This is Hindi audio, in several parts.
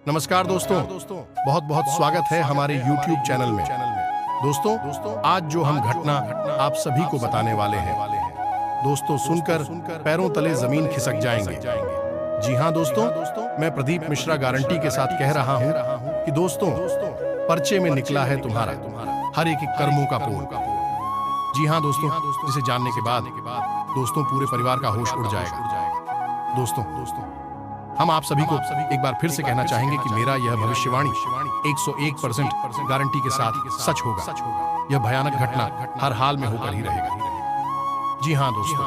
नमस्कार दोस्तों, बहुत बहुत स्वागत है हमारे YouTube चैनल में। दोस्तों, आज जो हम घटना आप सभी को बताने वाले हैं, दोस्तों सुनकर पैरों तले जमीन खिसक जाएंगे। जी हाँ दोस्तों, मैं प्रदीप मिश्रा गारंटी के साथ कह रहा हूँ कि दोस्तों, पर्चे में निकला है तुम्हारा हर एक कर्मों का पोल। जी हाँ दोस्तों, जिसे जानने के बाद दोस्तों पूरे परिवार का होश उड़ जाएगा। दोस्तों, हम आप सभी को एक बार फिर से कहना चाहेंगे कि मेरा यह भविष्यवाणी 101% गारंटी के साथ सच होगा। यह भयानक घटना हर हाल में होकर ही रहेगा। जी हाँ दोस्तों,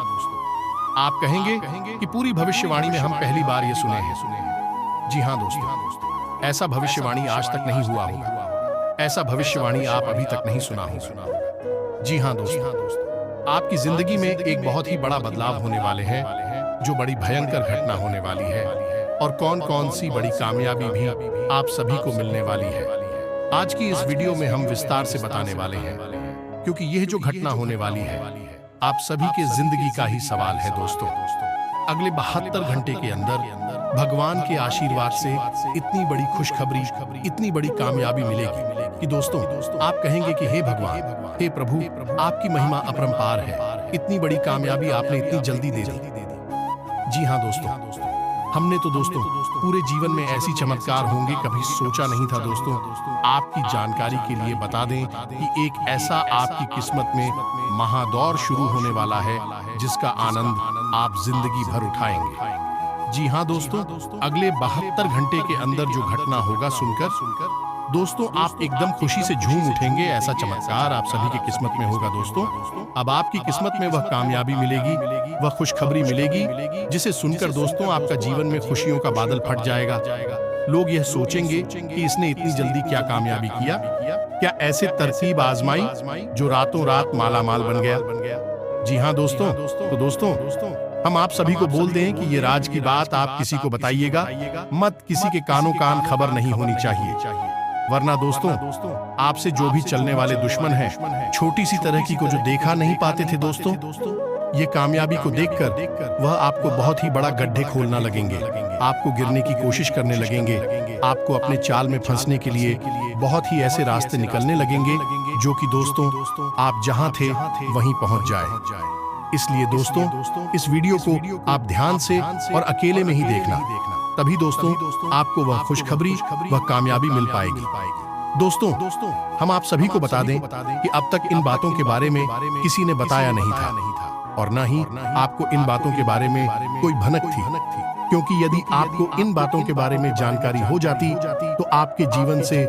आप कहेंगे कि पूरी भविष्यवाणी में हम पहली बार ये सुने हैं। जी हाँ दोस्तों, ऐसा भविष्यवाणी आज तक नहीं हुआ होगा। ऐसा भविष्यवाणी आप अभी तक नहीं सुना होगा। जी हाँ दोस्तों, आपकी जिंदगी में एक बहुत ही बड़ा बदलाव होने वाले हैं, जो बड़ी भयंकर घटना होने वाली है, और कौन कौन सी बड़ी कामयाबी भी आप सभी को मिलने वाली है। आज की इस वीडियो में हम विस्तार से बताने वाले हैं, क्योंकि यह जो घटना होने वाली है आप सभी के जिंदगी का ही सवाल है। दोस्तों, अगले 72 घंटे के अंदर भगवान के आशीर्वाद से इतनी बड़ी खुशखबरी, इतनी बड़ी कामयाबी मिलेगी कि दोस्तों आप कहेंगे कि हे भगवान, हे प्रभु, आपकी महिमा अपरंपार है। इतनी बड़ी कामयाबी आपने इतनी जल्दी दे दी। जी हाँ दोस्तों, हमने तो दोस्तों पूरे जीवन में ऐसी चमत्कार होंगे कभी सोचा नहीं था। दोस्तों, आपकी जानकारी के लिए बता दें कि एक ऐसा आपकी किस्मत में महादौर शुरू होने वाला है, जिसका आनंद आप जिंदगी भर उठाएंगे। जी हाँ दोस्तों, अगले 72 घंटे के अंदर जो घटना होगा सुनकर दोस्तों आप एकदम खुशी से झूम उठेंगे। ऐसा चमत्कार आप सभी की किस्मत में होगा। दोस्तों, अब आपकी किस्मत में वह कामयाबी मिलेगी, वह खुशखबरी मिलेगी, जिसे सुनकर दोस्तों आपका जीवन में खुशियों का बादल फट जाएगा। लोग यह सोचेंगे कि इसने इतनी जल्दी क्या कामयाबी किया, क्या ऐसे तरकीब आजमाई जो रातों रात माला माल बन गया। जी हाँ दोस्तों, तो दोस्तों हम आप सभी को बोल दें कि ये राज की बात आप किसी को बताइएगा मत। किसी के कानों कान खबर नहीं होनी चाहिए, वरना दोस्तों आपसे जो भी चलने वाले दुश्मन हैं, छोटी सी तरक्की को जो देखा नहीं पाते थे दोस्तों, ये कामयाबी को देखकर वह आपको बहुत ही बड़ा गड्ढे खोलना लगेंगे, आपको गिरने की कोशिश करने लगेंगे, आपको अपने चाल में फंसने के लिए बहुत ही ऐसे रास्ते निकलने लगेंगे जो कि दोस्तों आप जहां थे वहीं पहुंच जाए। इसलिए दोस्तों इस वीडियो को आप ध्यान से और अकेले में ही देखना, तभी दोस्तों आपको वह खुशखबरी, वह कामयाबी मिल पाएगी। दोस्तों, हम आप सभी को बता दें कि अब तक इन बातों के बारे में किसी ने बताया नहीं था, और न ही आपको इन बातों के बारे में कोई भनक थी, क्योंकि यदि आपको इन बातों के बारे में जानकारी हो जाती तो आपके जीवन से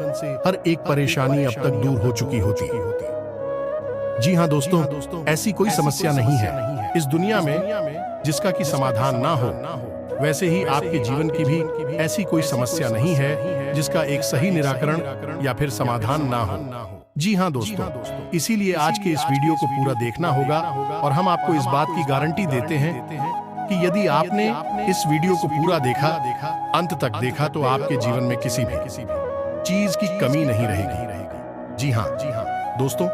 हर एक परेशानी अब तक दूर हो चुकी होती। जी हाँ दोस्तों, ऐसी कोई समस्या नहीं है इस दुनिया में जिसका कि समाधान ना हो। वैसे ही आपके जीवन की भी ऐसी कोई समस्या नहीं है जिसका एक सही निराकरण या फिर समाधान ना हो। जी हाँ दोस्तों, इसीलिए आज के इस वीडियो को पूरा देखना होगा, और हम आपको इस बात की गारंटी देते हैं कि यदि आपने इस वीडियो को पूरा देखा, अंत तक देखा, तो आपके जीवन में किसी भी चीज की कमी नहीं रहेगी। जी हाँ दोस्तों,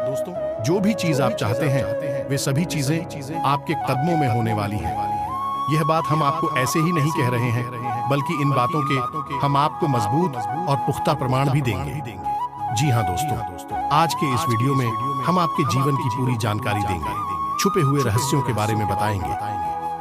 जो भी चीज आप चाहते हैं वे सभी चीजें आपके कदमों में होने वाली हैं। यह बात हम आपको ऐसे ही नहीं कह रहे हैं, बल्कि इन बातों के हम आपको मजबूत और पुख्ता प्रमाण भी देंगे। जी हाँ दोस्तों, आज के इस वीडियो में हम आपके जीवन की पूरी जानकारी देंगे, छुपे हुए रहस्यों के बारे में बताएंगे,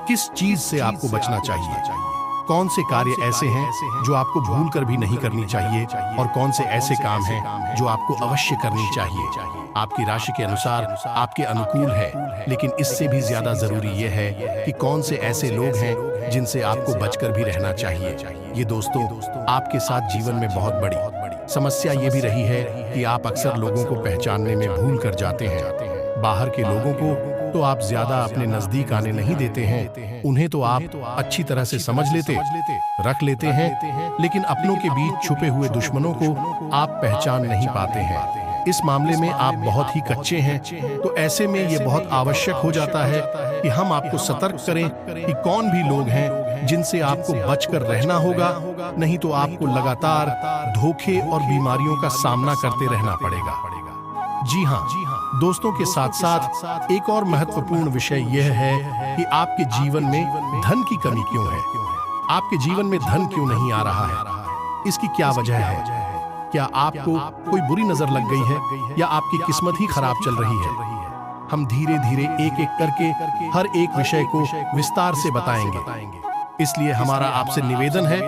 किस चीज से आपको बचना चाहिए, कौन से कार्य ऐसे हैं जो आपको भूल कर भी नहीं करनी चाहिए, और कौन से ऐसे काम हैं जो आपको अवश्य करनी चाहिए। आपकी राशि के अनुसार आपके अनुकूल है, लेकिन इससे भी ज्यादा जरूरी यह है कि कौन से ऐसे लोग हैं जिनसे आपको बचकर भी रहना चाहिए। ये दोस्तों आपके साथ जीवन में बहुत बड़ी समस्या ये भी रही है कि आप अक्सर लोगों को पहचानने में भूल कर जाते हैं। बाहर के लोगों को तो आप ज्यादा अपने नजदीक आने नहीं देते हैं, उन्हें तो आप अच्छी तरह से समझ लेते, रख लेते हैं, लेकिन अपनों के बीच छुपे हुए दुश्मनों को आप पहचान नहीं पाते हैं। इस मामले में आप बहुत ही कच्चे हैं, तो ऐसे में ये बहुत आवश्यक हो जाता है कि हम आपको सतर्क करें कि कौन भी लोग हैं जिनसे आपको बचकर रहना होगा, नहीं तो आपको लगातार धोखे और बीमारियों का सामना करते रहना पड़ेगा। जी हाँ दोस्तों, के साथ साथ एक और महत्वपूर्ण विषय यह है कि आपके जीवन में धन की कमी क्यों है, आपके जीवन में धन क्यों नहीं आ रहा है। इसकी क्या वजह है? क्या आपको कोई बुरी नजर लग गई है या आपकी किस्मत ही खराब चल रही है? हम धीरे धीरे एक एक करके हर एक विषय को विस्तार से बताएंगे। इसलिए हमारा आपसे निवेदन है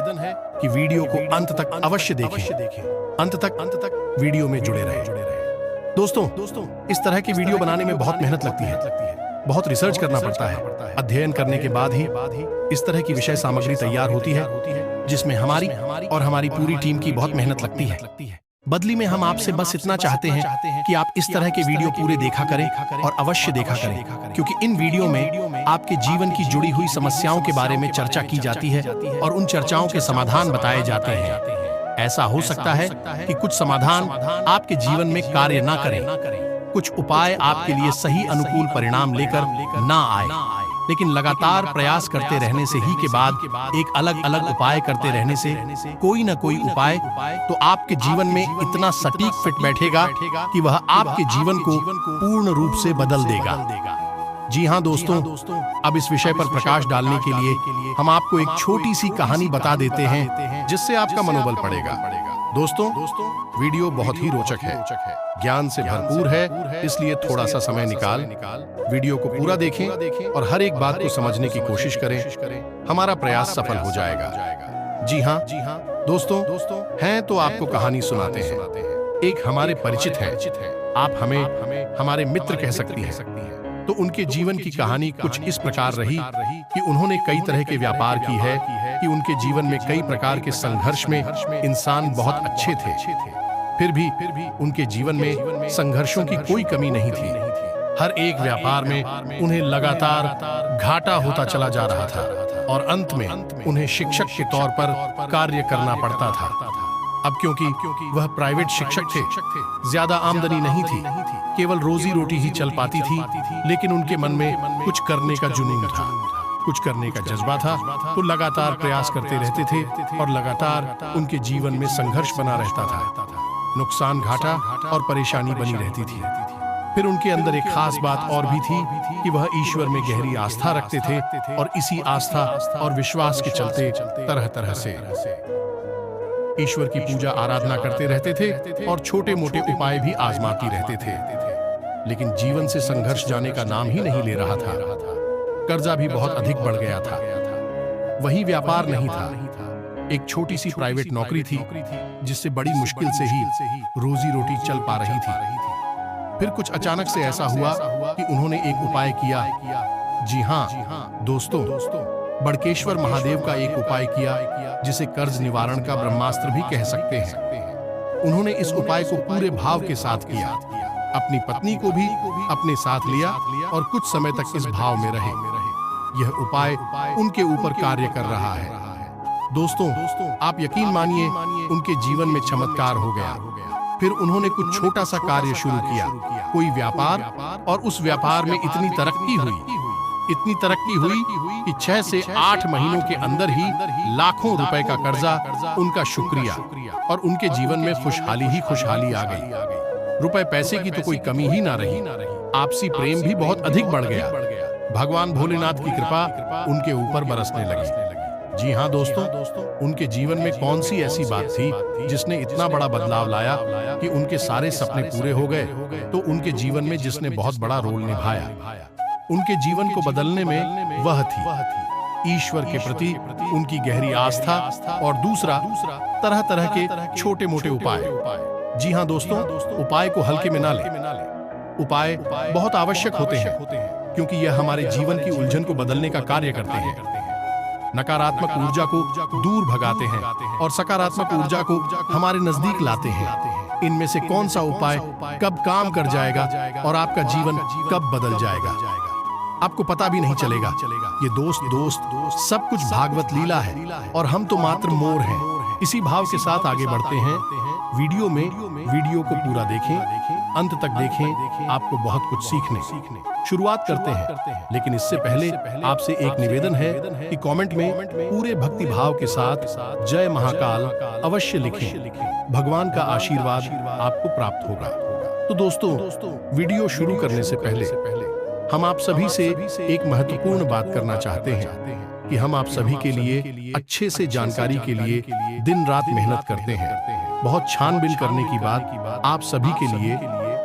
कि वीडियो को अंत तक अवश्य देखें। अंत तक वीडियो में जुड़े रहें। दोस्तों, इस तरह की वीडियो बनाने में बहुत मेहनत लगती है, बहुत रिसर्च करना पड़ता है। अध्ययन करने के बाद ही इस तरह की विषय सामग्री तैयार होती है, जिसमें हमारी और हमारी पूरी टीम की बहुत मेहनत लगती है। बदली में हम आपसे बस इतना चाहते हैं कि आप इस तरह के वीडियो पूरे देखा करें और अवश्य देखा करें, क्योंकि इन वीडियो में आपके जीवन की जुड़ी हुई समस्याओं के बारे में चर्चा की जाती है और उन चर्चाओं के समाधान बताए जाते हैं। ऐसा हो सकता है कि कुछ समाधान आपके जीवन में कार्य ना करें, कुछ उपाय आपके लिए सही अनुकूल परिणाम लेकर ना आए, लेकिन लगातार प्रयास करते रहने से ही के बाद एक अलग अलग उपाय करते रहने से कोई ना कोई उपाय तो आपके जीवन में इतना सटीक फिट बैठेगा कि वह आपके जीवन को पूर्ण रूप से बदल देगा। जी हाँ दोस्तों, अब इस विषय पर प्रकाश डालने के लिए हम आपको एक छोटी सी कहानी बता देते हैं, जिससे आपका मनोबल बढ़ेगा। दोस्तों, वीडियो बहुत ही रोचक है, ज्ञान से भरपूर है, इसलिए थोड़ा सा समय निकाल वीडियो को पूरा देखें और हर एक बात को समझने की कोशिश करें। हमारा प्रयास सफल हो जाएगा। जी हाँ दोस्तों, हैं तो आपको कहानी सुनाते हैं। एक हमारे परिचित हैं, आप हमें हमारे मित्र कह सकती हैं। तो उनके जीवन की कहानी कुछ इस प्रकार रही कि उन्होंने कई तरह के व्यापार की है कि उनके जीवन में कई प्रकार के संघर्ष में इंसान बहुत अच्छे थे, फिर भी उनके जीवन में संघर्षों की कोई कमी नहीं थी। हर एक व्यापार में उन्हें लगातार घाटा होता चला जा रहा था और अंत में उन्हें शिक्षक के तौर पर कार्य करना पड़ता था। अब क्योंकि वह प्राइवेट शिक्षक थे, ज्यादा आमदनी नहीं थी, केवल रोजी रोटी ही चल पाती थी, लेकिन उनके मन में कुछ करने का जुनून था, कुछ करने का जज्बा था, तो लगातार प्रयास करते रहते थे और लगातार उनके जीवन में संघर्ष बना रहता था। नुकसान, घाटा और परेशानी बनी रहती थी। फिर उनके अंदर एक खास बात और भी थी कि वह ईश्वर में गहरी आस्था रखते थे और इसी आस्था और विश्वास के चलते तरह तरह से ईश्वर की पूजा आराधना करते रहते थे और छोटे मोटे उपाय भी आजमाती रहते थे, लेकिन जीवन से संघर्ष जाने का नाम ही नहीं ले रहा था। कर्जा भी बहुत अधिक बढ़ गया था। वही व्यापार नहीं था, एक छोटी सी प्राइवेट नौकरी थी जिससे बड़ी मुश्किल से ही रोजी रोटी चल पा रही थी। फिर कुछ अचानक से ऐसा हुआ कि उन्होंने एक उपाय किया। जी हाँ दोस्तों, बड़केश्वर महादेव का एक उपाय किया, जिसे कर्ज निवारण का ब्रह्मास्त्र भी कह सकते हैं। उन्होंने इस उपाय को पूरे भाव के साथ किया, अपनी पत्नी को भी अपने साथ लिया और कुछ समय तक इस भाव में रहे। यह उपाय उनके ऊपर कार्य कर रहा है। दोस्तों, आप यकीन मानिए, उनके जीवन में चमत्कार हो गया। फिर उन्होंने कुछ छोटा सा कार्य शुरू किया, कोई व्यापार, और उस व्यापार में इतनी तरक्की हुई कि 6 से 8 महीनों के अंदर ही लाखों रुपए का कर्जा, उनका शुक्रिया, और उनके जीवन में खुशहाली ही खुशहाली आ गई। रुपए पैसे की तो कोई कमी ही ना रही, आपसी प्रेम भी बहुत अधिक बढ़ गया। भगवान भोलेनाथ की कृपा उनके ऊपर बरसने लगी। जी हाँ दोस्तों, उनके जीवन में कौन सी ऐसी बात थी जिसने इतना बड़ा बदलाव लाया कि उनके सारे सपने पूरे हो गए? तो उनके जीवन में जिसने बहुत बड़ा रोल निभाया, उनके जीवन को बदलने में, वह थी ईश्वर के प्रति उनकी गहरी आस्था, और दूसरा तरह तरह के छोटे मोटे उपाय। जी हाँ दोस्तों, उपाय को हल्के में ना लें। उपाय बहुत आवश्यक होते हैं, क्योंकि यह हमारे जीवन की उलझन को बदलने का कार्य करते हैं। नकारात्मक ऊर्जा को दूर भगाते हैं और सकारात्मक ऊर्जा को हमारे नजदीक लाते हैं। इनमें से कौन सा उपाय कब काम कर जाएगा और आपका जीवन कब बदल जाएगा, आपको पता भी नहीं चलेगा। ये दोस्त सब कुछ भागवत लीला है और हम तो मात्र मोर हैं। इसी भाव के साथ आगे बढ़ते हैं। वीडियो को पूरा देखें, अंत तक देखें, आपको बहुत कुछ सीखने शुरुआत करते हैं। लेकिन इससे पहले आपसे एक निवेदन है कि कमेंट में पूरे भक्ति भाव के साथ जय महाकाल अवश्य लिखें। भगवान का आशीर्वाद आपको प्राप्त होगा। तो दोस्तों, वीडियो शुरू करने से पहले हम आप सभी से एक महत्वपूर्ण बात करना चाहते हैं कि हम आप सभी के लिए अच्छे से जानकारी के लिए दिन रात मेहनत करते हैं। बहुत छानबीन करने के बाद आप सभी के लिए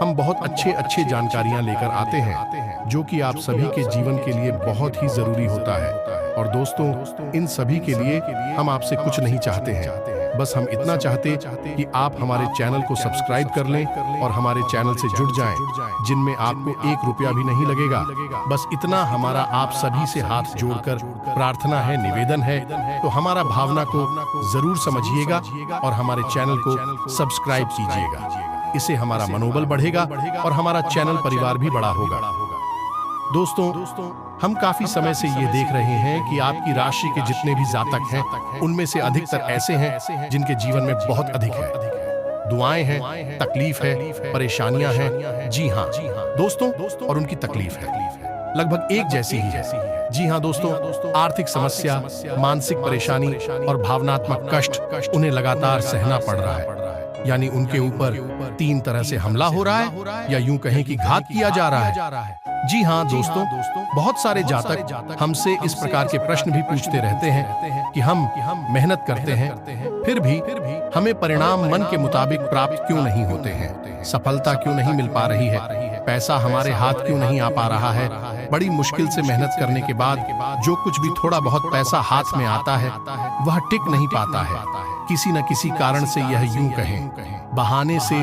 हम बहुत अच्छे जानकारियां लेकर आते हैं, जो कि आप सभी के जीवन के लिए बहुत ही जरूरी होता है। और दोस्तों, इन सभी के लिए हम आपसे कुछ नहीं चाहते हैं, बस हम इतना चाहते कि आप हमारे चैनल को सब्सक्राइब कर लें और हमारे चैनल से जुड़ जाएं, जिनमें आपको 1 रुपया भी नहीं लगेगा। बस इतना हमारा आप सभी से हाथ जोड़कर प्रार्थना है, निवेदन है। तो हमारा भावना को जरूर समझिएगा और हमारे चैनल को सब्सक्राइब कीजिएगा। इससे हमारा मनोबल बढ़ेगा और हमारा चैनल परिवार भी बड़ा होगा। दोस्तों, हम काफी समय से ये देख रहे हैं कि आपकी राशि के जितने भी जातक हैं, उनमें से अधिकतर ऐसे हैं जिनके जीवन में बहुत अधिक है, दुआएं हैं, तकलीफ है, परेशानियां हैं। जी हाँ दोस्तों, और उनकी तकलीफ है लगभग एक जैसी ही है। जी हाँ दोस्तों, आर्थिक समस्या, मानसिक परेशानी और भावनात्मक कष्ट उन्हें लगातार सहना पड़ रहा है। यानी उनके ऊपर 3 तरह से हमला हो रहा है, या यूं कहें कि घात किया जा रहा है। जी हाँ दोस्तों, बहुत सारे जातक हमसे इस प्रकार के प्रश्न भी पूछते रहते हैं कि हम मेहनत करते हैं, फिर भी हमें परिणाम मन के मुताबिक प्राप्त क्यों नहीं होते हैं, सफलता क्यों नहीं मिल पा रही है, पैसा हमारे हाथ क्यों नहीं आ पा रहा है। बड़ी मुश्किल से मेहनत करने के बाद जो कुछ भी थोड़ा बहुत पैसा हाथ में आता है, वह टिक नहीं पाता है। किसी न किसी कारण से, यह यूं कहें बहाने से,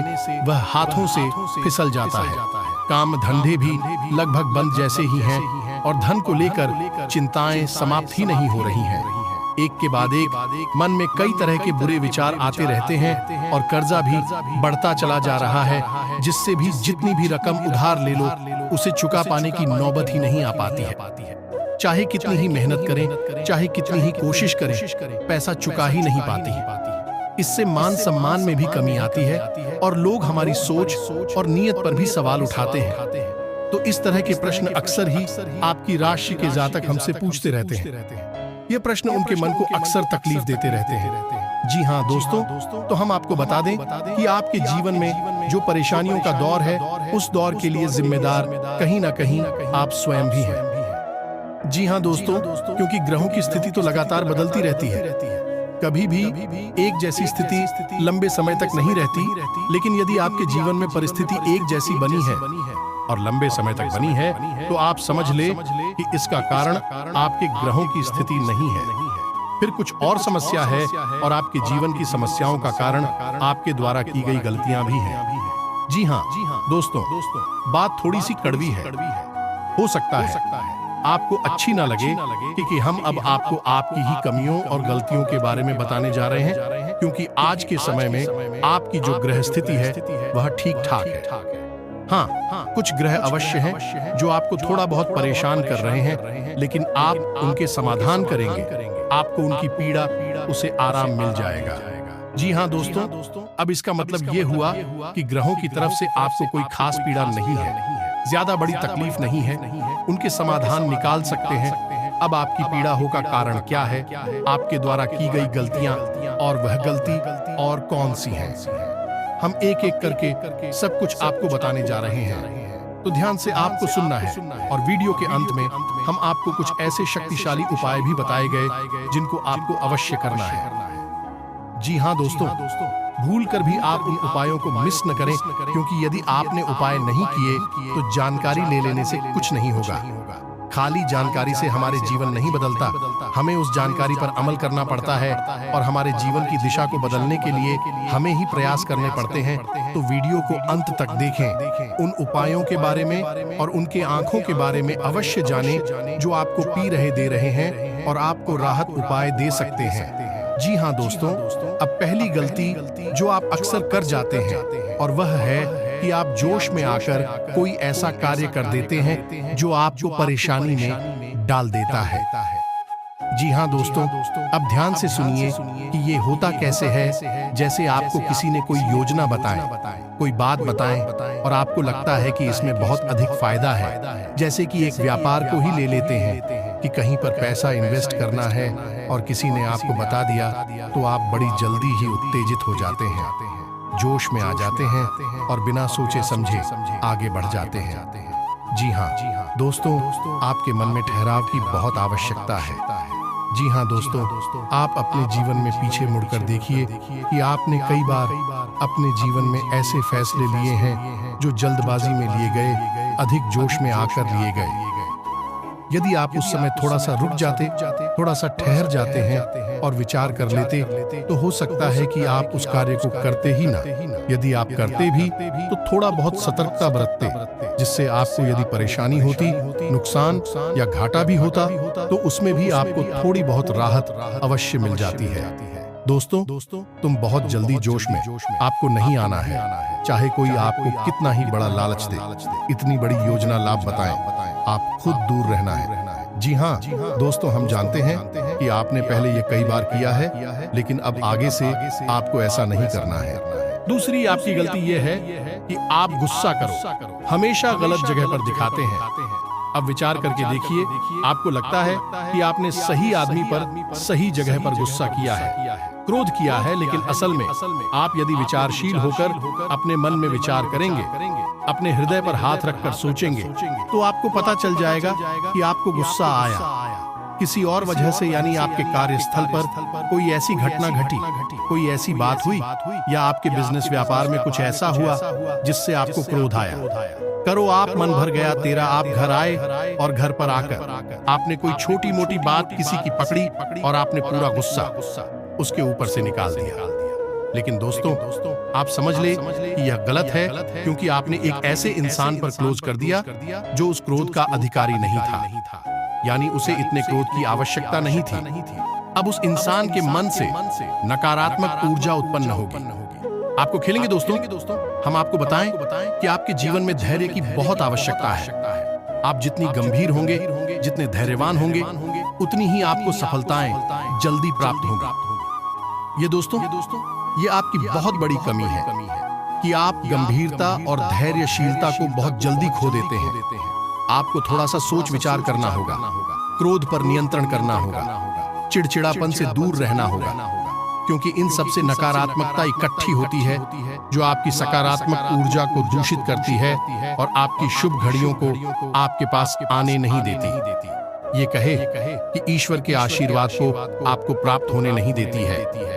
वह हाथों से फिसल जाता है। काम धंधे भी लगभग बंद जैसे ही हैं और धन को लेकर चिंताएं समाप्त ही नहीं हो रही हैं। एक के बाद एक मन में कई तरह के बुरे विचार आते रहते हैं और कर्जा भी बढ़ता चला जा रहा है, जिससे भी जितनी भी रकम उधार ले लो, उसे चुका पाने की नौबत ही नहीं आ पाती है। चाहे कितनी ही मेहनत करें, चाहे कितनी ही कोशिश करें, पैसा चुका ही नहीं पाती। इससे मान सम्मान में भी कमी आती है और लोग हमारी सोच और नीयत पर भी सवाल उठाते हैं। तो इस तरह के प्रश्न अक्सर ही आपकी राशि के जातक हमसे पूछते रहते हैं। ये प्रश्न उनके मन को अक्सर तकलीफ देते रहते हैं। जी हाँ दोस्तों, तो हम आपको बता दें कि आपके जीवन में जो परेशानियों का दौर है, उस दौर के लिए जिम्मेदार कहीं ना कहीं आप स्वयं भी हैं। जी हाँ दोस्तों, क्योंकि ग्रहों की स्थिति तो लगातार बदलती रहती है। कभी भी एक जैसी स्थिति लंबे समय तक नहीं रहती, लेकिन यदि आपके जीवन में परिस्थिति एक जैसी बनी है और लंबे समय तक बनी है, तो आप समझ ले कि इसका कारण आपके ग्रहों की स्थिति नहीं है, फिर कुछ और समस्या है। और आपके जीवन की समस्याओं का कारण आपके द्वारा की गई गलतियां भी हैं। जी हाँ दोस्तों, बात थोड़ी सी कड़वी है, हो सकता है आपको अच्छी ना लगे कि हम अब आपको आपकी ही कमियों और गलतियों के बारे में बताने जा रहे हैं, क्योंकि आज के समय में आपकी जो ग्रह स्थिति है वह ठीक ठाक है। हाँ, कुछ ग्रह अवश्य हैं जो आपको थोड़ा बहुत परेशान कर रहे हैं, लेकिन आप उनके समाधान करेंगे, आपको उनकी पीड़ा उसे आराम मिल जाएगा। जी हाँ दोस्तों, अब इसका मतलब ये हुआ कि ग्रहों की तरफ से आपको कोई खास पीड़ा नहीं है, ज्यादा बड़ी तकलीफ नहीं है, उनके समाधान निकाल सकते हैं। अब आपकी पीड़ा हो का कारण क्या है, आपके द्वारा की गई गलतियां, और वह गलती और कौन सी है, हम एक एक करके सब कुछ आपको बताने जा रहे हैं। तो ध्यान से आपको सुनना है, और वीडियो के अंत में हम आपको कुछ ऐसे शक्तिशाली उपाय भी बताए गए जिनको आपको अवश्य करना है। जी हाँ दोस्तों, भूल कर भी आप उन उपायों को मिस न करें, क्योंकि यदि आपने उपाय नहीं किए तो जानकारी ले लेने से कुछ नहीं होगा। खाली जानकारी से हमारे जीवन नहीं बदलता, हमें उस जानकारी पर अमल करना पड़ता है, और हमारे जीवन की दिशा को बदलने के लिए हमें ही प्रयास करने पड़ते हैं। तो वीडियो को अंत तक देखें, उन उपायों के बारे में और उनके आंखों के बारे में अवश्य जानें जो आपको पी रहे दे रहे हैं और आपको राहत उपाय दे सकते हैं। जी हाँ दोस्तों, अब पहली गलती जो आप अक्सर कर जाते हैं, और वह है कि आप जोश में आकर कोई ऐसा कार्य कर देते हैं जो आपको परेशानी में डाल देता है। जी हाँ दोस्तों, अब ध्यान से सुनिए कि ये होता कैसे है। जैसे आपको किसी ने कोई योजना बताए, कोई बात बताएं, और आपको लगता है कि इसमें बहुत अधिक फायदा है। जैसे कि एक व्यापार को ही ले लेते हैं कि कहीं पर पैसा इन्वेस्ट करना है, और किसी ने आपको बता दिया, तो आप बड़ी जल्दी ही उत्तेजित हो जाते हैं, जोश में आ जाते हैं और बिना सोचे समझे आगे बढ़ जाते हैं। जी हाँ दोस्तों, आपके मन में ठहराव की बहुत आवश्यकता है। जी हाँ दोस्तों, आप अपने जीवन में पीछे मुड़कर देखिए कि आपने कई बार अपने जीवन में ऐसे फैसले लिए हैं जो जल्दबाजी में लिए गए, अधिक जोश में आकर लिए गए। यदि आप उस समय थोड़ा सा रुक जाते, थोड़ा सा ठहर जाते हैं और विचार कर लेते, तो हो सकता है कि आप उस कार्य को करते ही ना। यदि आप करते भी तो थोड़ा बहुत सतर्कता बरतते, जिससे आपको यदि परेशानी होती, नुकसान या घाटा भी होता, तो उसमें भी आपको थोड़ी बहुत राहत अवश्य मिल जाती है। दोस्तों, तुम बहुत जल्दी जोश में आपको नहीं आना है, चाहे कोई आपको कितना ही बड़ा लालच दे, इतनी बड़ी योजना लाभ बताएं, आप खुद दूर रहना है। जी हाँ दोस्तों, हम जानते हैं कि आपने पहले ये कई बार किया है, लेकिन अब आगे से आपको ऐसा नहीं करना है। दूसरी आपकी गलती यह है कि आप गुस्सा करो हमेशा गलत जगह पर दिखाते हैं। अब विचार करके देखिए, आपको लगता है कि आपने सही आदमी पर सही जगह पर गुस्सा किया है, क्रोध किया है, लेकिन असल में आप यदि विचारशील होकर अपने मन में विचार करेंगे, अपने हृदय पर हाथ रखकर सोचेंगे, तो आपको पता चल जाएगा कि आपको गुस्सा आया किसी और वजह से, यानी आपके कार्यस्थल पर कोई ऐसी घटना घटी, कोई ऐसी बात हुई, या आपके बिजनेस व्यापार में कुछ ऐसा हुआ जिससे आपको क्रोध आया। करो आप मन भर गया तेरा, आप घर आए और घर पर आकर आपने कोई छोटी मोटी बात किसी की पकड़ी और आपने पूरा गुस्सा उसके ऊपर से निकाल दिया। लेकिन दोस्तों, आप समझ ले कि यह गलत है, क्योंकि आपने एक ऐसे इंसान पर क्लोज कर दिया जो उस क्रोध का अधिकारी नहीं था, यानी उसे इतने क्रोध की आवश्यकता नहीं थी। अब उस इंसान के मन से नकारात्मक ऊर्जा उत्पन्न होगी। आपको खेलेंगे दोस्तों, हम आपको बताएं कि आपके जीवन में धैर्य की बहुत आवश्यकता है। आप जितनी गंभीर होंगे, जितने धैर्यवान होंगे, उतनी ही आपको सफलताएं जल्दी प्राप्त होंगी। ये दोस्तों, ये आपकी बहुत बड़ी कमी है कि आप गंभीरता और धैर्यशीलता को बहुत जल्दी खो देते हैं। आपको थोड़ा सा सोच विचार करना होगा, क्रोध पर नियंत्रण करना होगा, चिड़चिड़ापन से दूर रहना होगा, क्योंकि इन सबसे नकारात्मकता इकट्ठी होती है जो आपकी सकारात्मक ऊर्जा को दूषित करती है और आपकी शुभ घड़ियों को आपके पास आने नहीं देती। ये कहे कि ईश्वर के आशीर्वाद को आपको प्राप्त होने नहीं देती है।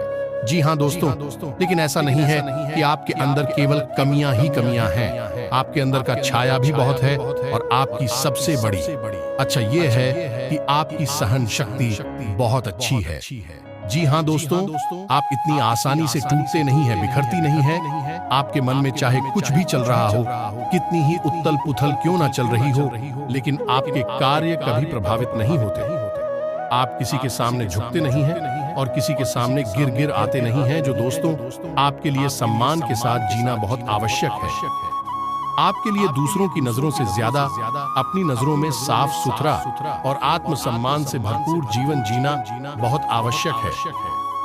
जी हाँ दोस्तों, लेकिन ऐसा नहीं है कि आपके अंदर केवल कमियां ही कमियां हैं। आपके अंदर का छाया भी बहुत है, और आपकी सबसे बड़ी अच्छा ये है कि आपकी सहन शक्ति बहुत अच्छी है। जी हाँ दोस्तों, आप इतनी आसानी से टूटते नहीं हैं, बिखरती नहीं हैं। आपके मन में चाहे कुछ भी चल रहा हो, कितनी ही उथल पुथल क्यों ना चल रही हो, लेकिन आपके कार्य कभी प्रभावित नहीं होते। आप किसी के सामने झुकते नहीं हैं और किसी के सामने गिर गिर आते नहीं हैं, जो दोस्तों आपके लिए सम्मान के साथ जीना बहुत आवश्यक है। आपके लिए दूसरों की नजरों से ज्यादा अपनी नजरों में साफ सुथरा और आत्मसम्मान से भरपूर जीवन जीना बहुत आवश्यक है।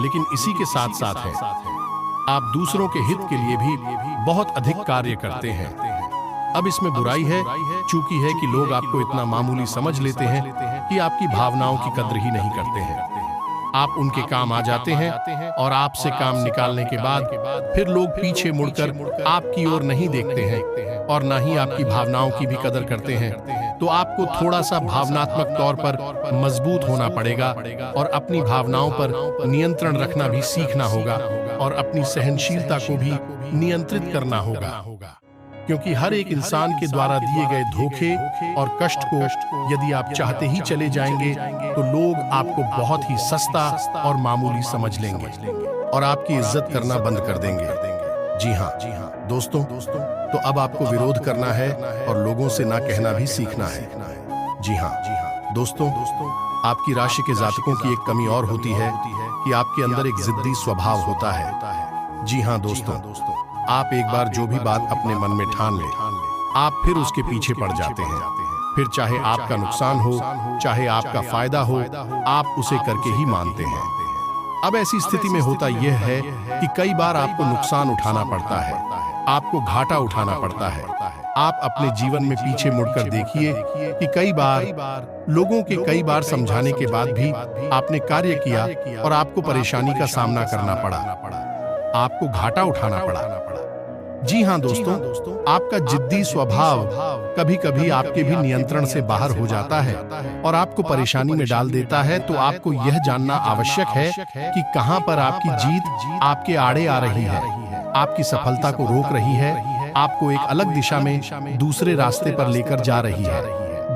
लेकिन इसी के साथ साथ है, आप दूसरों के हित के लिए भी बहुत अधिक कार्य करते हैं। अब इसमें बुराई है, चूंकि है कि लोग आपको इतना मामूली समझ लेते हैं कि आपकी भावनाओं की कद्र ही नहीं करते हैं। आप उनके काम आ जाते हैं और आपसे काम निकालने के बाद फिर लोग पीछे मुड़कर आपकी ओर नहीं देखते हैं और ना ही आपकी भावनाओं की भी कदर करते हैं। तो आपको थोड़ा सा भावनात्मक तौर पर मजबूत होना पड़ेगा और अपनी भावनाओं पर नियंत्रण रखना भी सीखना होगा और अपनी सहनशीलता को भी नियंत्रित करना होगा, क्योंकि हर एक इंसान के द्वारा दिए गए धोखे और कष्ट को यदि आप चाहते ही चले जाएंगे तो लोग आपको बहुत ही सस्ता और मामूली समझ लेंगे और आपकी इज्जत करना बंद कर देंगे। जी हाँ दोस्तों, तो अब आपको विरोध करना है और लोगों से ना कहना भी सीखना है। जी हाँ दोस्तों, आपकी राशि के जातकों की एक कमी और होती है कि आपके अंदर एक जिद्दी स्वभाव होता है। जी हाँ दोस्तों, आप एक बार जो भी बात अपने मन में ठान ले, आप फिर उसके पीछे पड़ जाते हैं। फिर चाहे आपका नुकसान हो, चाहे आपका फायदा हो, आप उसे करके ही मानते हैं। अब ऐसी स्थिति में होता यह है कि कई बार आपको नुकसान उठाना पड़ता है, आपको घाटा उठाना पड़ता है। आप अपने जीवन में पीछे मुड़कर देखिए कि कई बार लोगों के कई बार समझाने के बाद भी आपने कार्य किया और आपको परेशानी का सामना करना पड़ा, आपको घाटा उठाना पड़ा। जी हाँ दोस्तों, आपका जिद्दी स्वभाव कभी कभी आपके भी नियंत्रण से बाहर हो जाता है और आपको परेशानी में डाल देता है। तो आपको यह जानना आवश्यक है कि कहां पर आपकी जीत आपके आड़े आ रही है, आपकी सफलता को रोक रही है, आपको एक अलग दिशा में दूसरे रास्ते पर लेकर जा रही है,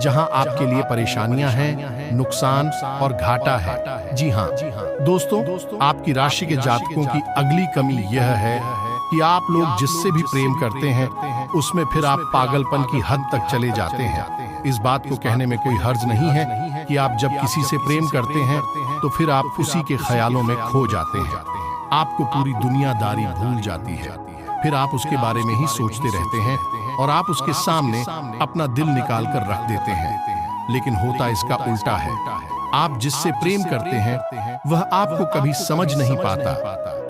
जहां आपके लिए परेशानियां हैं, नुकसान और घाटा है। जी हाँ दोस्तों, आपकी राशि के जातकों की अगली कमी यह है कि आप लोग जिससे भी प्रेम करते हैं उसमें फिर आप पागलपन की हद तक चले जाते हैं। इस बात को कहने में कोई हर्ज नहीं है कि आप जब किसी से प्रेम करते हैं तो फिर आप उसी के ख्यालों में खो जाते हैं, आपको पूरी दुनियादारी भूल जाती है, फिर आप उसके बारे में ही सोचते रहते हैं और आप उसके सामने अपना दिल निकाल कर रख देते हैं। लेकिन होता इसका उल्टा है, आप जिससे प्रेम करते हैं वह आपको कभी समझ नहीं पाता,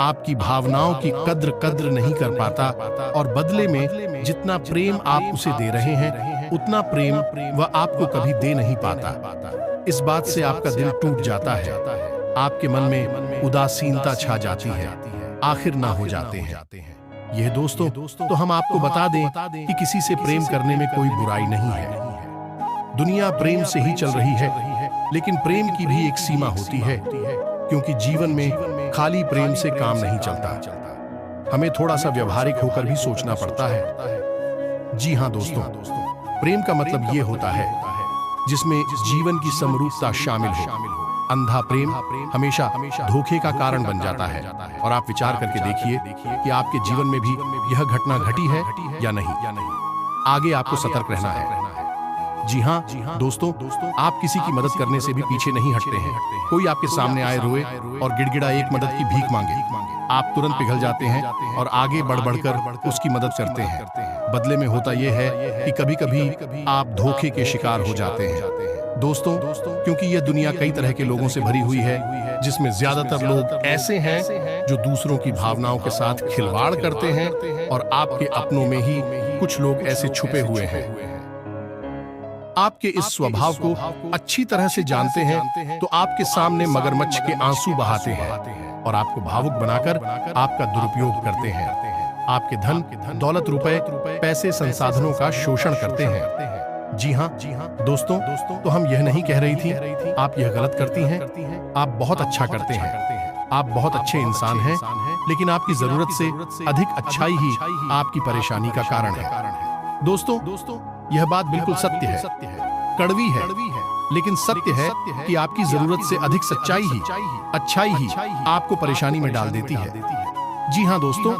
आपकी भावनाओं की कद्र नहीं कर पाता और बदले में जितना प्रेम आप उसे दे रहे हैं उतना प्रेम वह आपको कभी दे नहीं पाता। इस बात से आपका दिल टूट जाता है, आपके मन में उदासीनता छा जाती है, आखिर ना हो जाते हैं। यह दोस्तों तो हम आपको बता दें कि किसी से प्रेम करने में कोई बुराई नहीं है। दुनिया प्रेम से ही चल रही है, लेकिन प्रेम की भी एक सीमा होती है, क्योंकि जीवन में खाली प्रेम से काम नहीं चलता, हमें थोड़ा सा व्यवहारिक होकर भी सोचना पड़ता है। जी हाँ दोस्तों, प्रेम का मतलब ये होता है जिसमें जीवन की समरूपता शामिल हो। अंधा प्रेम हमेशा धोखे का कारण बन जाता है और आप विचार करके देखिए कि आपके जीवन में भी यह घटना घटी है या नहीं। आगे आपको सतर्क रहना है। जी हाँ दोस्तों, आप किसी की मदद करने से भी पीछे नहीं हटते हैं। कोई आपके सामने आए रोए और गिड़गिड़ा एक मदद की भीख मांगे, आप तुरंत पिघल जाते हैं और आगे बढ़ बढ़कर उसकी मदद करते हैं। बदले में होता यह है कि कभी कभी आप धोखे के शिकार हो जाते हैं। दोस्तों, क्योंकि यह दुनिया कई तरह के लोगों से भरी हुई है, जिसमें ज्यादातर लोग ऐसे हैं जो दूसरों की भावनाओं के साथ खिलवाड़ करते हैं और आपके अपनों में ही कुछ लोग ऐसे छुपे हुए हैं। आपके इस स्वभाव को अच्छी तरह से जानते हैं तो आपके सामने मगरमच्छ के आंसू बहाते हैं और आपको भावुक बनाकर आपका दुरुपयोग करते हैं। आपके धन दौलत, रुपए, पैसे, संसाधनों का शोषण करते हैं। जी हाँ दोस्तों, तो हम यह नहीं कह रही थी आप यह गलत करती हैं, आप बहुत अच्छा करते हैं, आप बहुत अच्छे इंसान हैं, लेकिन आपकी जरूरत से अधिक अच्छाई ही आपकी परेशानी का कारण है। दोस्तों, यह बात बिल्कुल सत्य है, कड़वी है, लेकिन सत्य है कि आपकी जरूरत से अधिक सच्चाई ही, अच्छाई ही आपको परेशानी में डाल देती है। जी हाँ दोस्तों,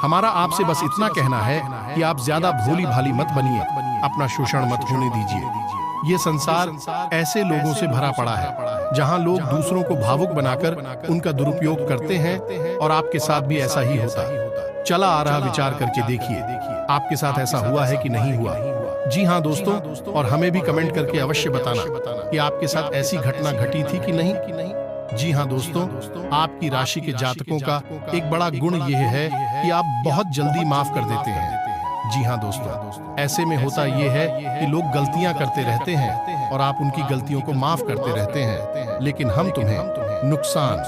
हमारा आपसे बस इतना कहना है कि आप ज्यादा भोली भाली मत बनिए, अपना शोषण मत होने दीजिए। ये संसार ऐसे लोगों से भरा पड़ा है जहाँ लोग दूसरों को भावुक बनाकर उनका दुरुपयोग करते हैं और आपके साथ भी ऐसा ही होता है। चला आ रहा विचार करके देखिए, आपके साथ ऐसा हुआ है कि नहीं हुआ। जी हाँ दोस्तों, और हमें भी कमेंट करके अवश्य बताना कि आपके साथ ऐसी घटना घटी थी कि नहीं। जी हाँ दोस्तों, आपकी राशि के जातकों का एक बड़ा गुण यह है कि आप बहुत जल्दी माफ कर देते हैं। जी हाँ दोस्तों, ऐसे में होता यह है कि लोग गलतियां करते रहते हैं और आप उनकी गलतियों को माफ करते रहते हैं, लेकिन हम तुम्हें नुकसान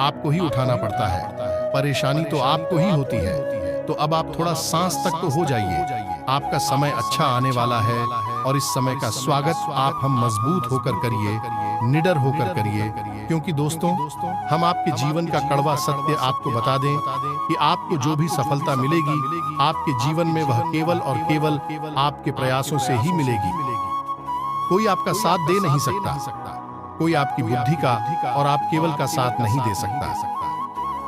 आपको ही उठाना पड़ता है, परेशानी तो आपको ही होती है। तो अब आप थोड़ा सांस तक तो हो जाइए, आपका समय अच्छा आने वाला है और इस समय का स्वागत आप हम मजबूत होकर करिए, निडर होकर करिए, क्योंकि दोस्तों हम आपके जीवन का कड़वा सत्य आपको बता दें कि आपको जो भी सफलता मिलेगी आपके जीवन में वह केवल और केवल आपके प्रयासों से ही मिलेगी। कोई आपका साथ दे नहीं सकता, कोई आपकी बुद्धि का और आप केवल का साथ नहीं दे सकता।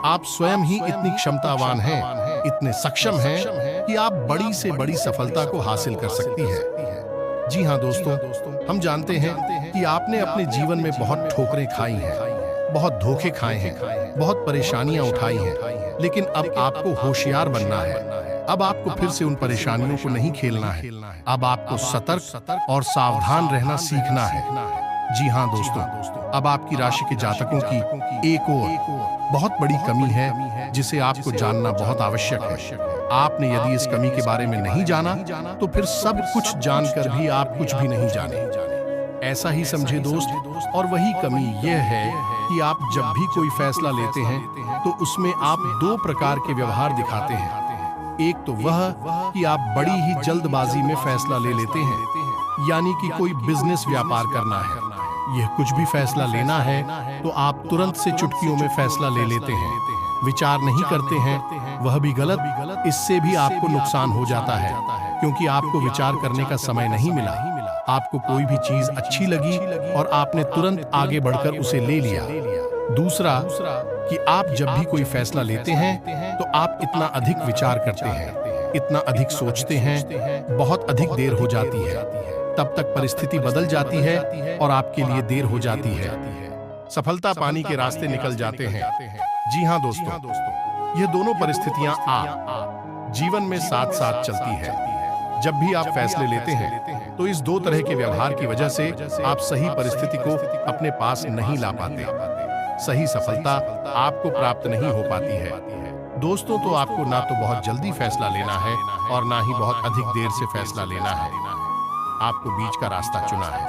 आप स्वयं ही इतनी क्षमतावान हैं, इतने सक्षम हैं कि आप बड़ी से बड़ी सफलता को हासिल कर सकती है। जी हाँ दोस्तों, हम जानते हैं कि आपने अपने जीवन में बहुत ठोकरें खाई हैं, बहुत धोखे खाए हैं, बहुत परेशानियां उठाई हैं, लेकिन अब आपको होशियार बनना है। अब आपको फिर से उन परेशानियों को नहीं खेलना है, अब आपको सतर्क और सावधान रहना सीखना है। जी हाँ दोस्तों, अब आपकी राशि के जातकों की एक और बहुत बड़ी कमी है जिसे आपको जानना बहुत आवश्यक है। आपने यदि इस कमी के बारे में नहीं जाना तो फिर सब कुछ जानकर भी आप कुछ भी नहीं जाने, ऐसा ही समझे दोस्त। और वही कमी यह है कि आप जब भी कोई फैसला लेते हैं तो उसमें आप दो प्रकार के व्यवहार दिखाते हैं। एक तो वह कि आप बड़ी ही जल्दबाजी में फैसला ले लेते हैं, यानी कि कोई बिजनेस व्यापार करना है, यह कुछ भी फैसला लेना है तो आप तुरंत से चुटकियों में फैसला ले लेते हैं, विचार नहीं करते हैं, वह भी गलत। इससे भी आपको नुकसान हो जाता है क्योंकि आपको विचार करने का समय नहीं मिला। आपको कोई भी चीज अच्छी लगी और आपने तुरंत आगे बढ़कर उसे ले लिया। दूसरा कि आप जब भी कोई फैसला लेते हैं तो आप इतना अधिक विचार करते हैं, इतना अधिक सोचते हैं, बहुत अधिक देर हो जाती है, तब तक परिस्थिति बदल जाती है और आपके लिए देर हो जाती है, सफलता पाने के रास्ते निकल जाते हैं। जी हाँ दोस्तों, ये दोनों परिस्थितियां आप जीवन में साथ साथ चलती है। जब भी आप फैसले लेते हैं तो इस दो तरह के व्यवहार की वजह से आप सही परिस्थिति को अपने पास नहीं ला पाते, सही सफलता आपको प्राप्त नहीं हो पाती है। दोस्तों, तो आपको ना तो बहुत जल्दी फैसला लेना है और ना ही बहुत अधिक देर से फैसला लेना है, आपको बीच का रास्ता चुना है,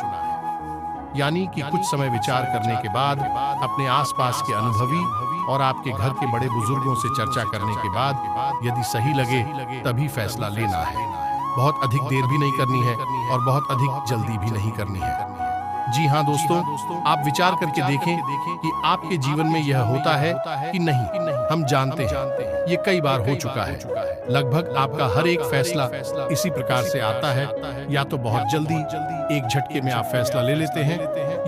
यानी कि कुछ समय विचार करने के बाद अपने आसपास के अनुभवी और आपके घर के बड़े बुजुर्गों से चर्चा करने के बाद यदि सही लगे तभी फैसला लेना है। बहुत अधिक देर भी नहीं करनी है और बहुत अधिक जल्दी भी नहीं करनी है। जी हाँ दोस्तों, आप विचार करके देखें कि आपके जीवन में यह होता है कि नहीं। हम जानते हैं ये कई बार हो चुका है। लगभग आपका हर एक फैसला इसी प्रकार से आता है, या तो बहुत जल्दी एक झटके में आप फैसला ले लेते हैं,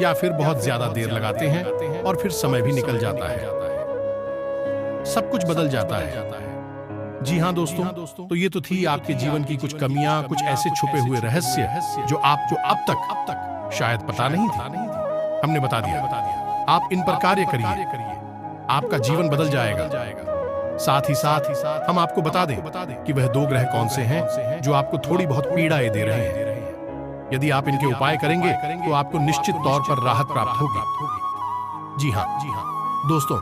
या फिर बहुत ज्यादा देर लगाते हैं और फिर समय भी निकल जाता है, सब कुछ बदल जाता है। जी हाँ दोस्तों, तो ये तो थी आपके जीवन की कुछ कमियां, कुछ ऐसे छुपे हुए रहस्य जो आपको अब तक शायद पता नहीं थी, हमने बता दिया। आप इन पर कार्य करिए, आपका जीवन बदल जाएगा। साथ ही साथ हम आपको बता दें कि वह दो ग्रह कौन से हैं जो आपको थोड़ी बहुत पीड़ाएं दे रहे हैं। यदि आप इनके उपाय करेंगे तो आपको निश्चित तौर पर राहत प्राप्त होगी। जी हाँ दोस्तों,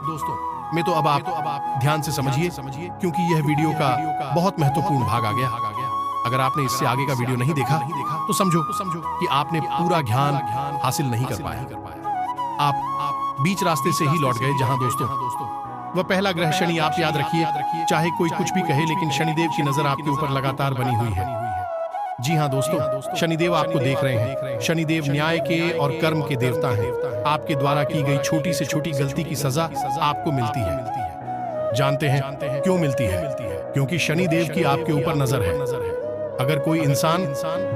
मैं तो अब आप ध्यान से समझिए क्योंकि यह वीडियो का बहुत महत्वपूर्ण भाग आ गया। अगर आपने इससे आगे का वीडियो नहीं देखा तो समझो कि आपने पूरा ज्ञान हासिल नहीं कर पाया। आप बीच रास्ते से ही लौट गए। जहां दोस्तों वह पहला ग्रह शनि, आप याद रखिए, चाहे कोई कुछ भी कहे लेकिन शनिदेव की नजर आपके ऊपर लगातार बनी हुई है। जी हाँ दोस्तों, शनिदेव आपको देख रहे हैं। शनिदेव न्याय के और कर्म के देवता हैं। आपके द्वारा की गई छोटी से छोटी गलती की सजा आपको मिलती है। जानते हैं क्यों मिलती है? क्योंकि शनिदेव की आपके ऊपर नजर है। अगर कोई इंसान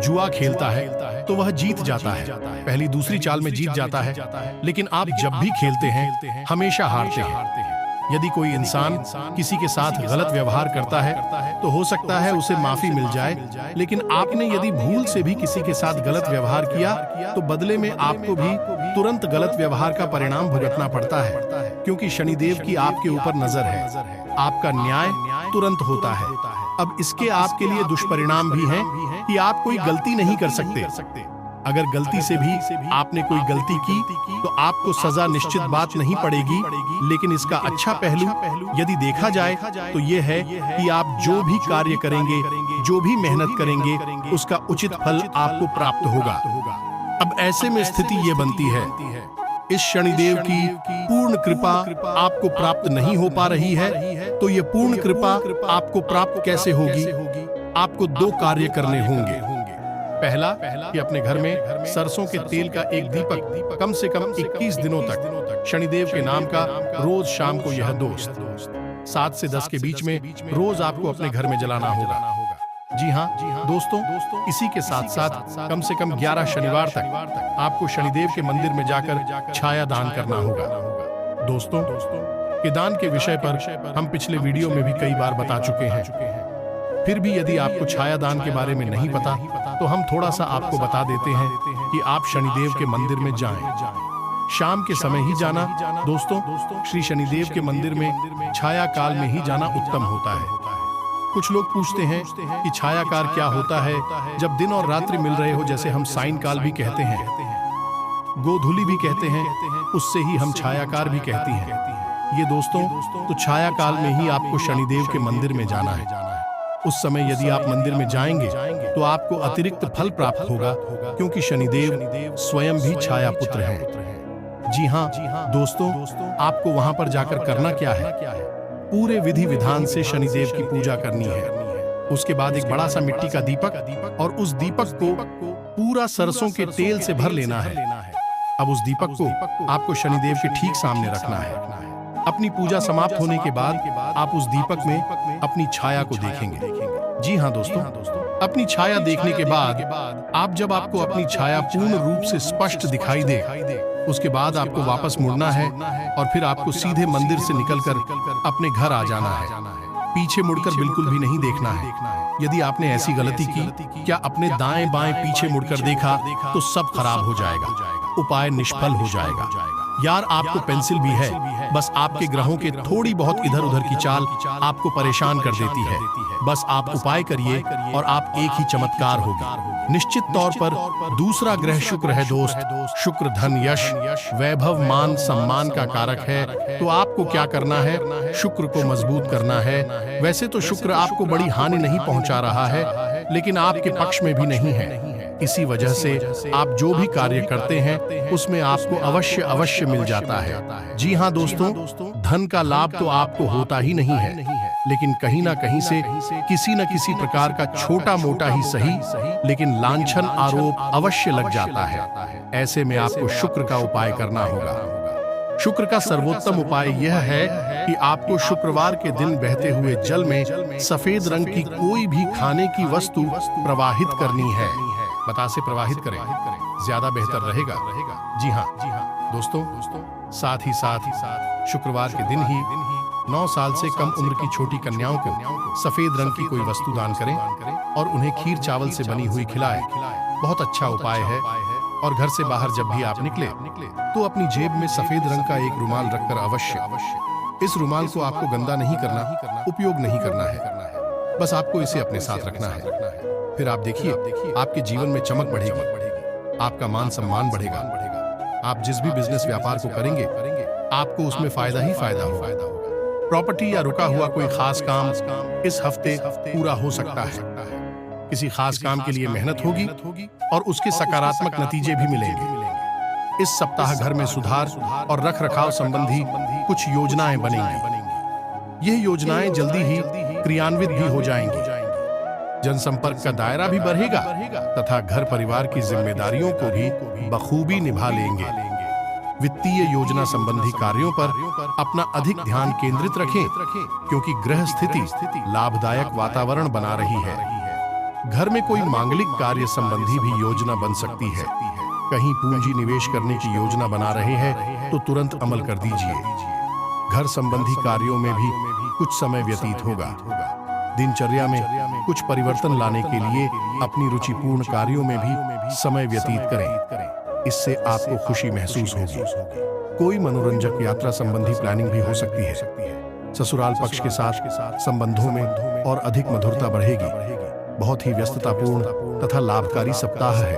जुआ खेलता है तो वह जीत जाता है, पहली दूसरी चाल में जीत जाता है, लेकिन आप जब भी खेलते हैं हमेशा हारते हैं। यदि कोई इंसान किसी के साथ गलत व्यवहार करता है तो हो सकता है उसे माफी मिल जाए, लेकिन आपने यदि भूल से भी किसी के साथ गलत व्यवहार किया तो बदले में आपको भी तुरंत गलत व्यवहार का परिणाम भुगतना पड़ता है, क्योंकि शनिदेव की आपके ऊपर नजर है। आपका न्याय तुरंत होता है। अब इसके आपके लिए दुष्परिणाम भी हैं कि आप कोई गलती नहीं कर सकते। अगर गलती से भी आपने कोई गलती की तो आपको सजा निश्चित बात नहीं पड़ेगी, लेकिन इसका अच्छा पहलू यदि देखा जाए तो यह है कि आप जो भी कार्य करेंगे, जो भी मेहनत करेंगे, उसका उचित फल आपको प्राप्त होगा। अब ऐसे में स्थिति ये बनती है, इस शनिदेव की पूर्ण कृपा आपको प्राप्त नहीं हो पा रही है, तो ये पूर्ण कृपा आपको प्राप्त कैसे होगी? आपको दो कार्य करने होंगे। पहला कि अपने घर में सरसों के तेल का एक दीपक कम से कम 21 दिनों तक शनिदेव के नाम का रोज शाम को यह दोस्त 7 से 10 के बीच में रोज आपको अपने घर में जलाना होगा। जी हाँ दोस्तों, इसी के साथ साथ कम से कम 11 शनिवार तक आपको शनिदेव के मंदिर में जाकर छाया दान करना होगा। दोस्तों, के दान के विषय पर हम पिछले वीडियो में भी कई बार बता चुके हैं। फिर भी यदि आपको छाया दान के बारे में नहीं पता तो हम थोड़ा सा आपको बता देते हैं कि आप शनिदेव के मंदिर में जाएं। शाम के समय ही जाना। दोस्तों, श्री शनिदेव के मंदिर में छाया काल में ही जाना उत्तम होता है। कुछ लोग पूछते हैं कि छायाकार क्या होता है? जब दिन और रात्रि मिल रहे हो, जैसे हम साइन काल भी कहते हैं, गोधूली भी कहते हैं, उससे ही हम छायाकार भी कहती हैं। ये दोस्तों, तो छाया काल में ही आपको शनिदेव के मंदिर में जाना है। उस समय यदि आप मंदिर में जाएंगे तो आपको अतिरिक्त फल प्राप्त होगा, क्योंकि शनिदेव स्वयं भी छाया पुत्र हैं। जी हाँ दोस्तों, आपको वहां पर जाकर करना क्या है? पूरे विधि विधान से शनिदेव की पूजा करनी है। उसके बाद एक बड़ा सा मिट्टी का दीपक और उस दीपक को पूरा सरसों के तेल से भर लेना है। अब उस दीपक को आपको शनिदेव के ठीक सामने रखना है। अपनी पूजा समाप्त होने के बाद आप उस दीपक में अपनी छाया को देखेंगे। जी हाँ दोस्तों, अपनी छाया देखने के बाद जब आपको अपनी छाया पूर्ण रूप से स्पष्ट दिखाई दे, उसके बाद आपको वापस मुड़ना है और फिर आपको सीधे मंदिर से निकलकर अपने घर आ जाना है। पीछे मुड़कर बिल्कुल भी नहीं देखना है। यदि आपने ऐसी गलती की, क्या अपने दाएं बाएं पीछे मुड़कर देखा, तो सब खराब हो जाएगा, उपाय निष्फल हो जाएगा। यार, आपको पेंसिल भी है, बस आपके ग्रहों के थोड़ी बहुत इधर उधर की चाल आपको परेशान कर देती है। बस आप उपाय करिए और आप एक ही चमत्कार होगी। निश्चित तौर पर दूसरा ग्रह शुक्र है दोस्त। शुक्र धन, यश, वैभव, मान, सम्मान का कारक है। तो आपको क्या करना है? शुक्र को मजबूत करना है। वैसे तो शुक्र आपको बड़ी हानि नहीं पहुंचा रहा है, लेकिन आपके पक्ष में भी नहीं है। इसी वजह से आप जो भी कार्य करते हैं उसमें आपको अवश्य मिल जाता है। जी हाँ दोस्तों, धन का लाभ तो आपको होता ही नहीं है, लेकिन कहीं ना कहीं से किसी न किसी प्रकार का छोटा मोटा ही सही, लेकिन लांछन आरोप अवश्य लग जाता है। ऐसे में आपको शुक्र का उपाय करना होगा। शुक्र का सर्वोत्तम उपाय यह है कि आपको शुक्रवार के दिन बहते हुए जल में सफेद रंग की कोई भी खाने की वस्तु प्रवाहित करनी है। बतासे प्रवाहित करें, ज्यादा बेहतर रहेगा। जी हाँ दोस्तों, साथ ही शुक्रवार के दिन ही 9 साल से कम उम्र की छोटी कन्याओं को सफेद रंग की कोई वस्तु दान करें और उन्हें खीर चावल से बनी हुई खिलाएं। बहुत अच्छा उपाय है। और घर से बाहर जब भी आप निकले तो अपनी जेब में सफेद रंग का एक रुमाल रखकर अवश्य, इस रुमाल को आपको गंदा नहीं करना, उपयोग नहीं करना है, बस आपको इसे अपने साथ रखना है। फिर आप देखिए, आपके जीवन में चमक बढ़ेगी, आपका मान सम्मान बढ़ेगा। आप जिस भी बिजनेस व्यापार को करेंगे आपको उसमें फायदा ही फायदा होगा। प्रॉपर्टी या रुका हुआ कोई खास काम इस हफ्ते पूरा हो सकता है। किसी खास काम के लिए मेहनत होगी और उसके सकारात्मक नतीजे भी मिलेंगे। इस सप्ताह घर में सुधार और रख रखाव संबंधी कुछ योजनाएं बनेंगी। यह योजनाएं जल्दी ही क्रियान्वित भी हो जाएंगी। जनसंपर्क का दायरा भी बढ़ेगा तथा घर परिवार की जिम्मेदारियों को भी बखूबी निभा लेंगे। वित्तीय योजना संबंधी कार्यों पर अपना अधिक ध्यान केंद्रित रखें, क्योंकि ग्रह स्थिति लाभदायक वातावरण बना रही है। घर में कोई मांगलिक कार्य संबंधी भी योजना बन सकती है। कहीं पूंजी निवेश करने की योजना बना रहे हैं तो तुरंत अमल कर दीजिए। घर संबंधी कार्यों में भी कुछ समय व्यतीत होगा। दिनचर्या में कुछ परिवर्तन लाने के लिए अपनी रुचिपूर्ण कार्यों में भी समय व्यतीत करें। इससे आपको खुशी महसूस होगी। कोई मनोरंजक यात्रा संबंधी प्लानिंग भी हो सकती है। ससुराल पक्ष के साथ संबंधों में और अधिक मधुरता बढ़ेगी। बहुत ही व्यस्ततापूर्ण तथा लाभकारी सप्ताह है।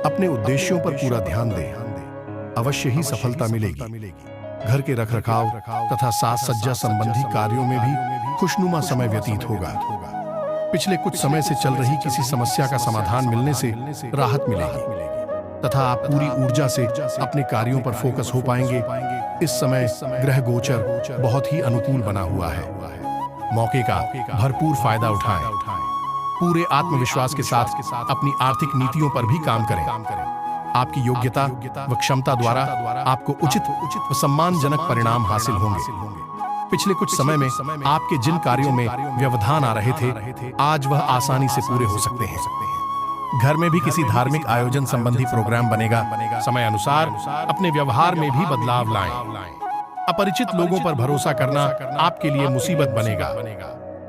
अपने उद्देश्यों पर पूरा ध्यान दें, अवश्य ही सफलता मिलेगी। घर के रखरखाव तथा साज सज्जा संबंधी कार्यों में भी खुशनुमा समय व्यतीत होगा। पिछले कुछ समय से चल रही किसी समस्या का समाधान मिलने से राहत मिलेगी तथा आप पूरी ऊर्जा से अपने कार्यों पर फोकस हो पाएंगे। इस समय ग्रह गोचर बहुत ही अनुकूल बना हुआ है। मौके का भरपूर फायदा उठाएं। पूरे आत्मविश्वास के साथ अपनी आर्थिक नीतियों पर भी काम करें। आपकी योग्यता व क्षमता द्वारा आपको उचित व सम्मानजनक परिणाम हासिल होंगे। पिछले कुछ समय में आपके जिन कार्यों में व्यवधान आ रहे थे, आज वह आसानी से पूरे हो सकते हैं। घर में भी किसी धार्मिक आयोजन संबंधी प्रोग्राम बनेगा। समय अनुसार अपने व्यवहार में भी बदलाव लाएं। अपरिचित लोगों पर भरोसा करना आपके लिए मुसीबत बनेगा।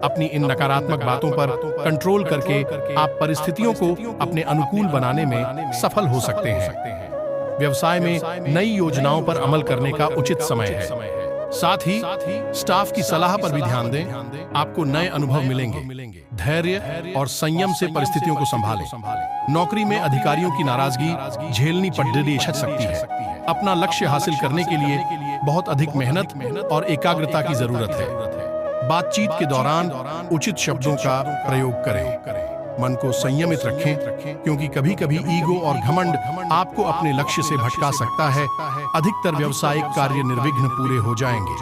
अपनी इन नकारात्मक बातों पर कंट्रोल करके आप परिस्थितियों को अपने अनुकूल बनाने में सफल हो सकते हैं। व्यवसाय में नई योजनाओं पर अमल करने का उचित समय है। साथ ही स्टाफ की सलाह पर भी ध्यान दें। आपको नए अनुभव मिलेंगे। धैर्य और संयम से परिस्थितियों को संभालें। नौकरी में अधिकारियों की नाराजगी झेलनी पड़ सकती है। अपना लक्ष्य हासिल करने के लिए बहुत अधिक मेहनत और एकाग्रता की जरूरत है। बातचीत के दौरान उचित शब्दों का प्रयोग करें। मन को संयमित रखें, क्योंकि कभी कभी ईगो और घमंड आपको अपने लक्ष्य से भटका सकता है। अधिकतर व्यावसायिक कार्य निर्विघ्न पूरे हो जाएंगे।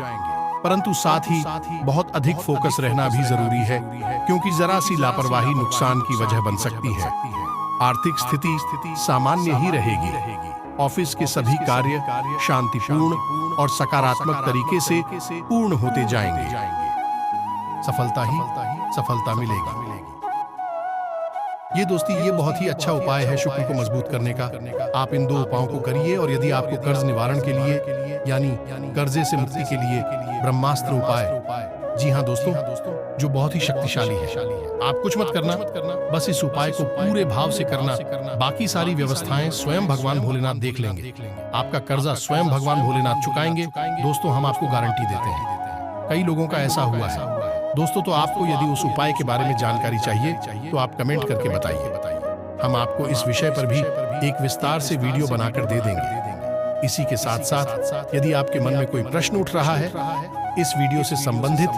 परंतु साथ ही बहुत अधिक फोकस रहना भी जरूरी है, क्योंकि जरा सी लापरवाही नुकसान की वजह बन सकती है। आर्थिक स्थिति सामान्य ही रहेगी। ऑफिस के सभी कार्य शांतिपूर्ण और सकारात्मक तरीके से पूर्ण होते जाएंगे। सफलता ही सफलता मिलेगी। ये दोस्ती, ये बहुत ही अच्छा उपाय है शुक्र को मजबूत करने का। आप इन 2 उपायों को करिए। और यदि आपको कर्ज निवारण के लिए यानी कर्जे से मुक्ति के लिए ब्रह्मास्त्र उपाय, जी हाँ दोस्तों, जो बहुत ही शक्तिशाली है, आप कुछ मत करना, बस इस उपाय को पूरे भाव से करना। बाकी सारी व्यवस्थाएं स्वयं भगवान भोलेनाथ देख लेंगे। आपका कर्जा स्वयं भगवान भोलेनाथ चुकाएंगे। दोस्तों, हम आपको गारंटी देते हैं। कई लोगों का ऐसा हुआ है दोस्तों। तो आपको यदि उस उपाय के बारे में जानकारी चाहिए तो आप कमेंट करके बताइए। हम आपको इस विषय पर भी एक विस्तार से वीडियो बनाकर दे देंगे। इसी के साथ साथ यदि आपके मन में कोई प्रश्न उठ रहा है इस वीडियो से संबंधित,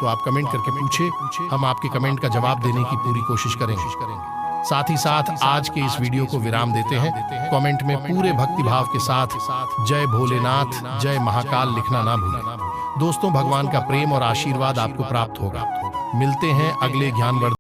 तो आप कमेंट करके पूछे। हम आपके कमेंट का जवाब देने की पूरी कोशिश करेंगे। साथ ही साथ आज के इस वीडियो को विराम देते हैं। कमेंट में पूरे भक्ति भाव के साथ जय भोलेनाथ, जय महाकाल लिखना ना भूलें। दोस्तों, भगवान का प्रेम और आशीर्वाद आपको प्राप्त होगा। मिलते हैं अगले ज्ञानवर्धक